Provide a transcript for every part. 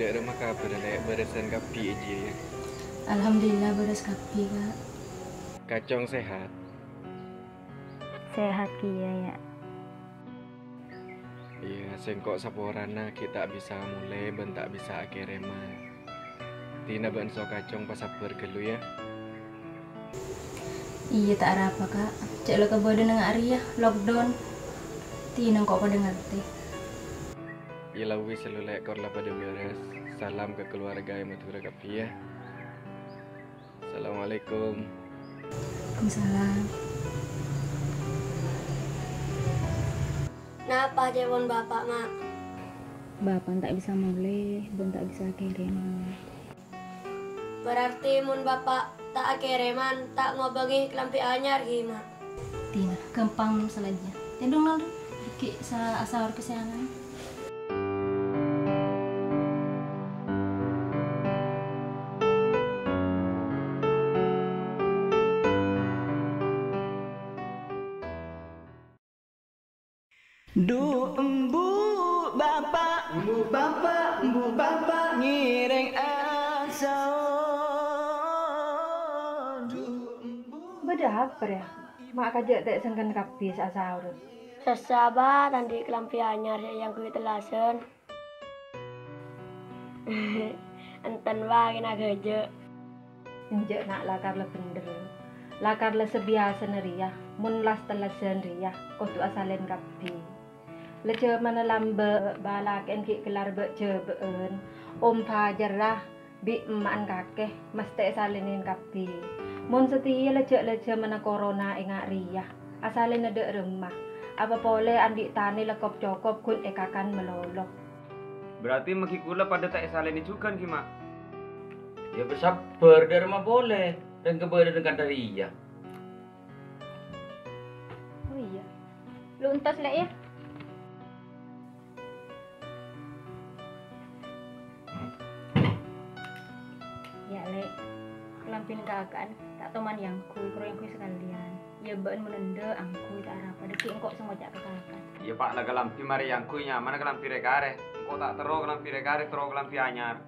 Dek rumah kabar lek beresan kapi aja ya. Alhamdulillah beres kapi kak. Kacong sehat. Sehat kia ya. Iya, sengkok saporana kita bisa mulai ben tak bisa akhirema. Tina ben so kacong pas sabar gelu ya. Iya tak ada apa kak. Cek lo kebodoh dengan Arya lockdown. Tina kok pada ngerti. Iya lawi selalu lek kor lah pada beres. Salam ke keluarga yang matura kapi ya. Assalamualaikum. Waalaikumsalam. Napa jawon bapak mak? Bapak tak bisa mulai, bun tak bisa kirim. Berarti mun bapak tak kereman tak ngobangi kelampi anyar gimana? Tina gampang selesai. Tendong nol. Ki sa asal kesiangan. Du embu bapak ngiring asal. Beda apa ya? Mak kajak tak sengkan kapi asa urut. Sesaba tadi kelampi anyar yang kuwi telasen. Enten wae kena geje. Injek nak lakar le bener. Lakar le sebiasa neriah. Mun las telasen riah. Kotu asalen kapi. Lece mana lambe balak en ki kelar be cebeen. Om fajarah bi emak kakeh mesti salenin kapi. Mun setia lece mana corona ingat riah. Asalen ada remah. Apa boleh andik tani lekop cokop kun ekakan meloloh. Berarti makikula pada tak salin juga gimana? Ya bersabar dari rumah boleh dan kepada dengan dari iya. Oh iya. Lu entas lah ya. Ya lek. Kelampin keakaan tak teman yang kui sekalian. Ya ben menenda angkui tak apa deki engkau semua jak keakaan. Ya pak lah kelampi mari yang kuinya mana kelampi rekare? Kok tak tero kelampi rekare tero kelampi anyar?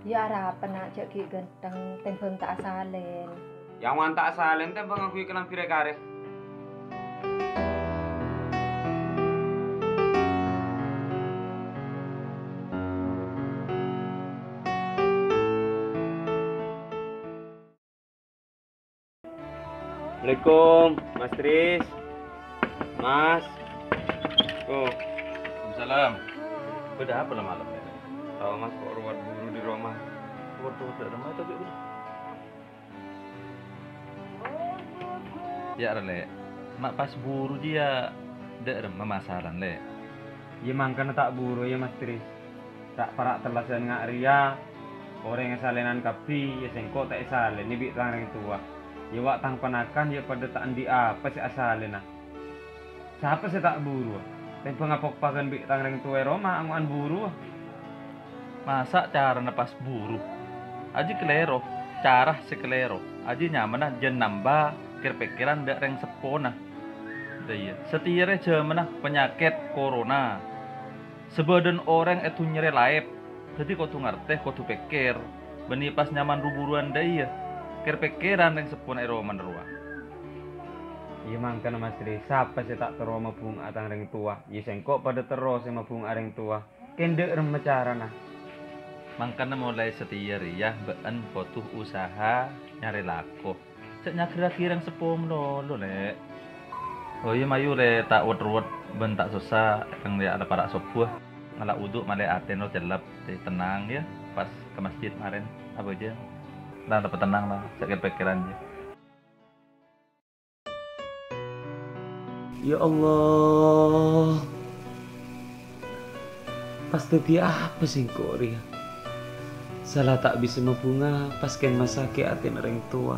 Ya apa nak cek ki genteng tempeng tak asalen. Yang wan tak salen teh bang aku kelampi rekare. Assalamualaikum, Mas Tris. Mas. Oh, Waalaikumsalam. Beda apa lah malam ini? tahu Mas kok ruwet buru di rumah. Waduh, ada rumah itu udah. Ya le, mak pas buru dia ada memasaran le. Ya mangkana tak buru ya Mas Tris. Tak parak terlasan ngak ria. Orang yang salenan kapi ya sengkok tak salen ni bik tang tua. Ya wak tang panakan ya pada tak andi apa si asalena. Siapa sih tak buru? Tempo ngapok pakan bik tang tua Roma anguan buru. Masa cara nepas buru? Aji kelero, cara sekelero. Aji nyaman jen nambah kira-pikiran dak reng sepona. Iya, setire jamana penyakit corona. Sebadan orang itu nyere laip. Jadi kau tu ngerti, kau tu pikir. Beni pas nyaman ruburuan daya. Kira-pikiran yang sepona ero menerua. Ya mangkana Mas Tris, siapa sih tak terus mabung atang ring tua? Ya sengkok pada terus mabung areng tua. Kendek rem cara nah. Mangkana mulai setia ya, been butuh usaha nyari laku. Cek kira-kira yang sepom lo le. Oh iya mayu le tak wet-wet ben tak susah yang dia ada para sobuh ngalak uduk malai aten lo jelap tenang ya pas ke masjid kemarin apa aja lah dapat tenang lah sakit pikiran aja. Ya Allah. Pasti dia apa sih kok Ria? Salah tak bisa mabunga pas ken masake aten orang tua.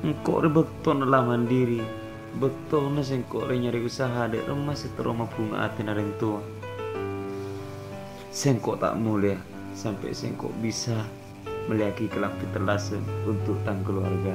Engkau betul lah mandiri. Betul na sengkok nyari usaha dek rumah setero mabunga aten orang tua. Sengkok tak mulia sampai sengkok bisa meliaki kelampi terlasen untuk tang keluarga.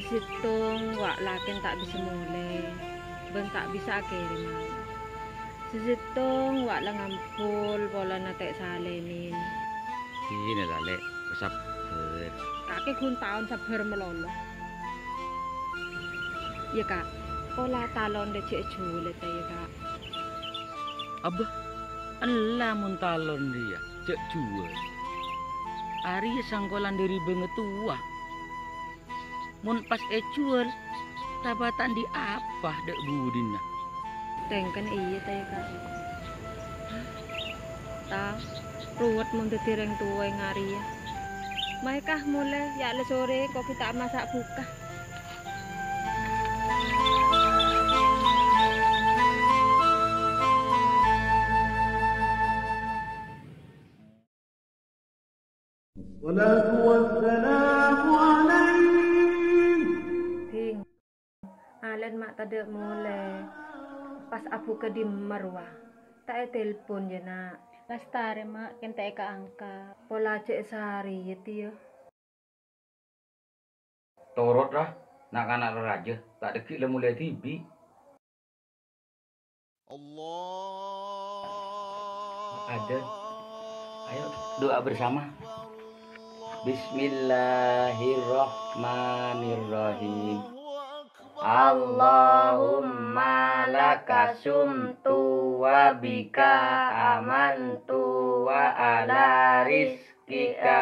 Sesitung wak lakin tak bisa mulai, ben tak bisa kiriman. Sesitung wak lengampul pola natek salenin. Ini lah lek, sabar. Kakek kun tahun sabar melolo. Ya kak, pola talon de cek julet ya kak. Abah, Allah mun talon dia, cek jual. Ari sangkolan dari banget tua. Mun pas jual, tabatan di apa dek budina? Tengkan iya ya kak. Ta, ruwet mun dadi reng tuwa ngari ya. Maikah mulai ya le sore kok kita masak buka. Ting, alen mak tade mulai. Pas abu ke di marwah, tak telepon ya nak. Lastare mak, kente ka angka. Pola cek sehari ya tiyo. Torot lah, nak anak raja, tak dekik le mulai tibi. Ada. Ayo doa bersama. Bismillahirrahmanirrahim. Allahumma laka sumtu wa bika amantu wa ala rizkika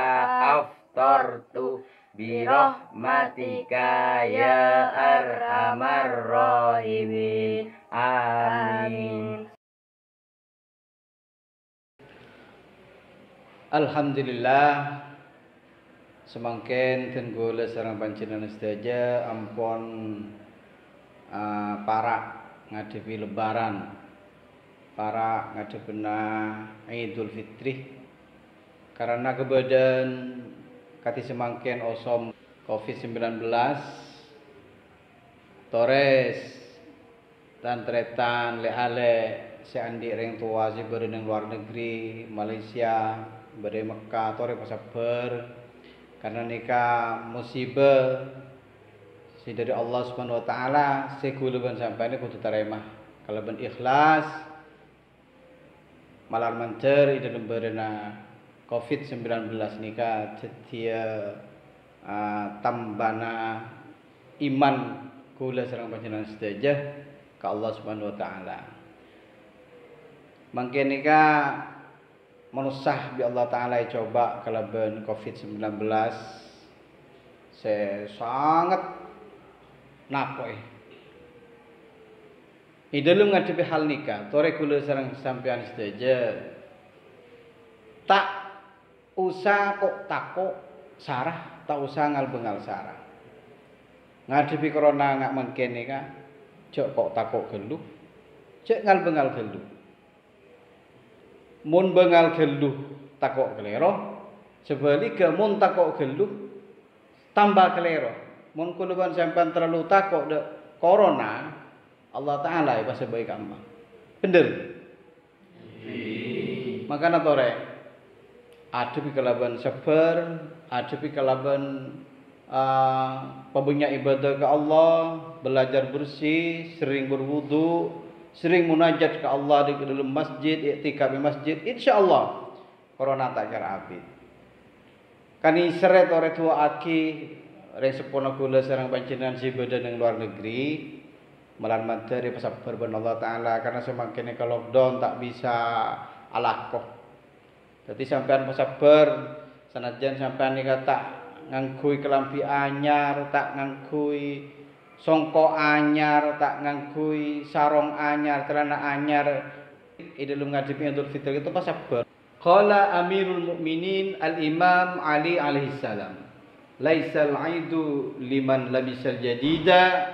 aftartu birahmatika ya arhamar rahimin. Amin. Alhamdulillah semangken tenggula sareng panjenengan sedaya ampun para ngadepi lebaran, para ngadepena Idul Fitri karena kebadan kati semangken osom COVID-19 Torres dan tretan le-ale seandi reng tua si berenang luar negeri Malaysia bade Mekah tore pasabar karena nikah musibah si dari Allah Subhanahu wa taala sekuluban sampane kudu taremah kalau ben ikhlas malar mancer ida lembarena COVID-19 nikah setia tambana iman kula sareng panjenengan sedaya ka Allah Subhanahu wa taala. Mangke nikah menusah bi Allah taala coba kalaban COVID-19 saya sangat napoi. Di dalam ngadepi hal nikah, tore kula sareng sampean sedaya tak usah kok takok sarah, tak usah ngal-bengal sarah. Ngadepi corona ngak mangke nikah, cok kok takok geluh, cek ngal-bengal geluh. Mun bengal geluh takok kelero, sebaliknya mun takok geluh tambah kelero. Mun kuluban sampean terlalu takok de corona, Allah taala ya pasti baik gampang. Bener. Makanya tore adepi kalaban sabar, adepi kalaban pembanyak ibadah ke Allah, belajar bersih, sering berwudu, sering munajat ke Allah di dalam masjid, iktikaf di masjid, insyaallah corona tak kira api. Kani seret ore tua aki resepona kula sareng panjenengan ibadah ning luar negeri, melan materi pasabar ben Allah taala karena semakin ke lockdown tak bisa alakoh. Jadi sampean pasabar sanajan sampean nika tak ngangkui kelambi anyar, tak ngangkui songko anyar, tak ngangkui sarong anyar, celana anyar. Dalam ngadepi Idul Fitri itu pas sabar. Qala Amirul Mukminin Al-Imam Ali alaihi salam, "Laisal 'aidu liman labisal jadida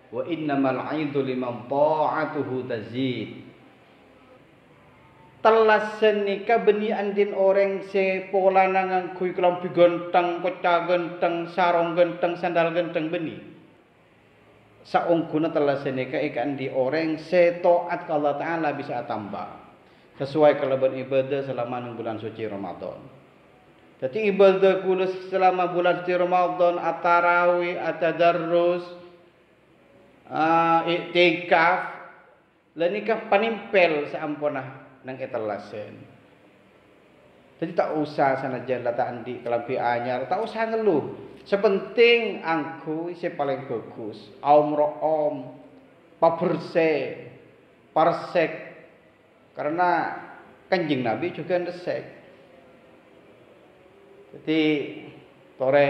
wa innamal 'aidu liman ta'atuhu tazid." Telas senika beni andin orang se pola ngangkui kelambi genteng, kocak genteng, sarong genteng, sandal genteng beni. Saungguna telah senika ikan di orang setoat ke Allah Ta'ala bisa tambah sesuai kelebihan ibadah selama bulan suci Ramadan. Jadi ibadah kula selama bulan suci Ramadan, at-tarawih, at-tadarrus, iktikaf, lanikah panimpel seampunah nang etalasen. Jadi tak usah sanajan lah tak andi kelampi anyar, tak usah ngeluh. Sepenting angku isi paling bagus. Aum ro'om, paberse, parsek. Karena Kanjeng Nabi juga ndesek. Jadi tore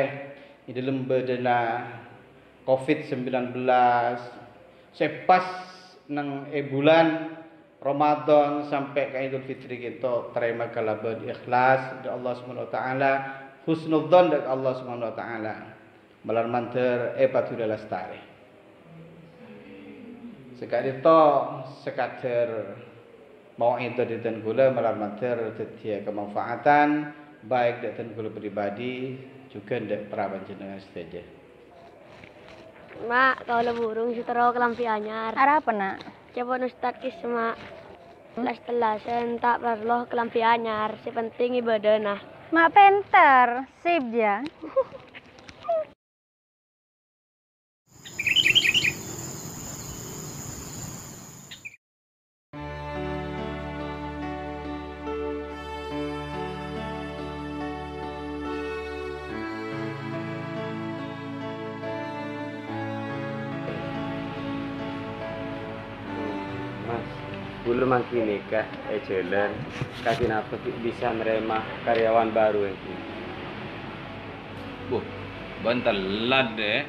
di dalam bedena COVID-19 sepas nang bulan Ramadan sampai ke Idul Fitri kita terima kalaban ikhlas dari Allah Subhanahu wa taala, husnudzon dari Allah Subhanahu wa taala. Melar manter Patula Lestari. Sekali to sekader mau itu dinten kula melar manter tetia kemanfaatan baik dari kula pribadi juga dari perawan jenengan sedaja. Mak, kau le burung sutero kelampi anyar. Arah apa nak? Coba Ustaz kis mak. Telas-telasan tak perlu kelampi anyar, si penting ibadah nah. Mak penter, sip ya. Bulu makin nikah, jalan, kaki napa bisa meremah karyawan baru ini. Bentar lah deh.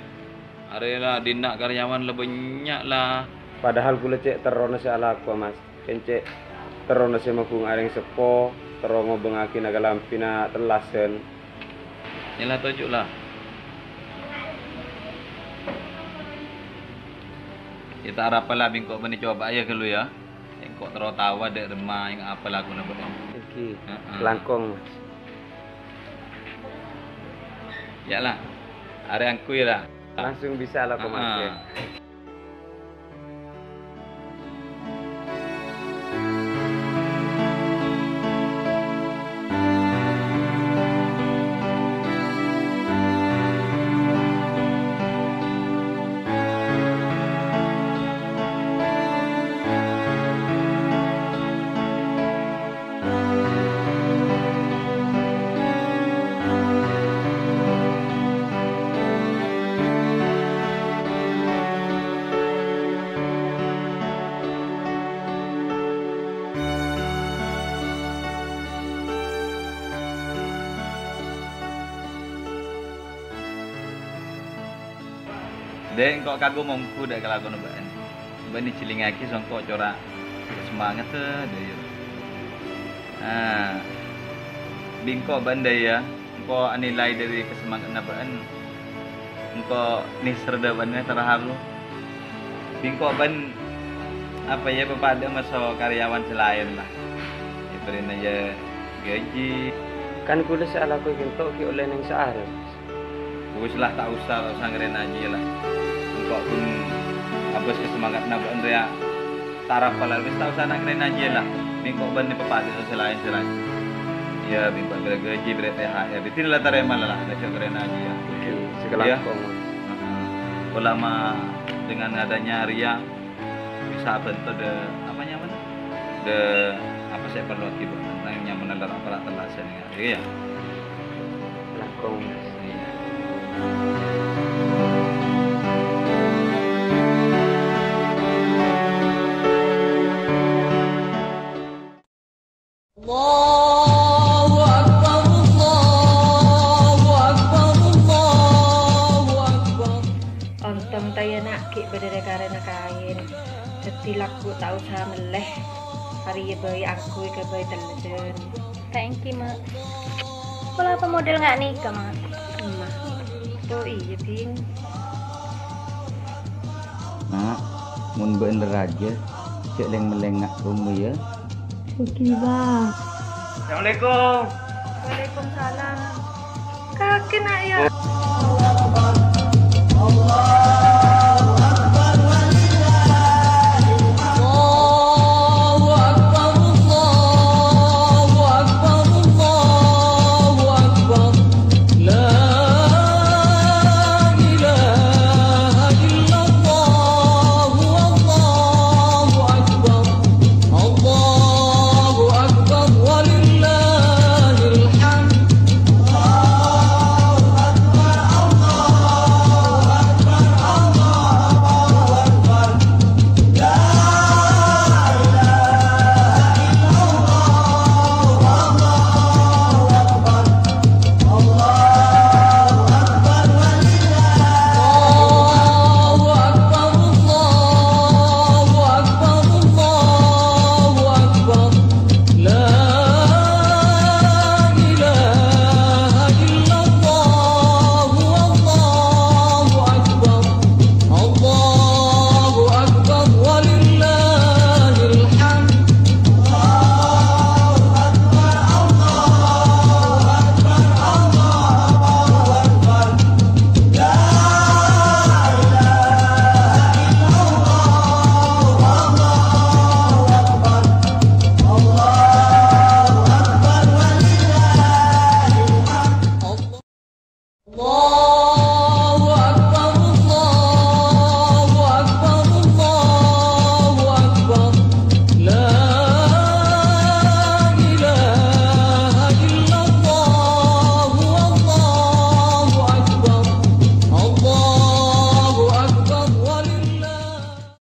Arela dinak karyawan lebih banyak lah. Padahal gula cek terona salah aku mas, kencek terona sama bung aring sepo, terongo bengakin agak lampina telasen. Yalah tujuh lah. Kita harap lah bingkok bani coba aja kalau ya. Kok tawa dek remah yang apa lagu nak buat? Iki langkong mas. Yalah, hari yang kui lah. Langsung bisa lah kok mas. Dek kok kagum mongku dek kalau aku nambahan. Bani cilingaki songkok corak semangat tuh deh. Bingko bandai ya. Engko nilai dari kesemangat nambahan. Engko nih serda bannya terharu. Bingko ban apa ya kepada masa karyawan selain lah. Diberi aja gaji. Kan kuda salah aku kinto ki oleh neng searah. Wis lah tak usah ngeren aja lah. Engkau pun habis kesemangat nabak Andrea tarap pala wis tak usah ngeren aja lah. Bingkok ban ni pepati selain. Ya bingkok gaji ber THR. Ditila tarema lah ada ngeren aja ya. Sekelangkong. Ulama dengan adanya Ria bisa bentuk de apa nyaman? De apa saya perlu tiba tentang nyaman dalam aparat telasan ya. Langkong. Ontong tayo nak kik berdiri karena kain. Setilak ku tak usah meleh. Hari bayi aku ke bayi telesen. Thank you mak. Kalau apa model nggak nikah mak? Oh iya Bing. Nak, mun bener aja, cek leng-melengak rumah ya. Oke bang. Assalamualaikum. Waalaikumsalam. Kaki nak ya. Allah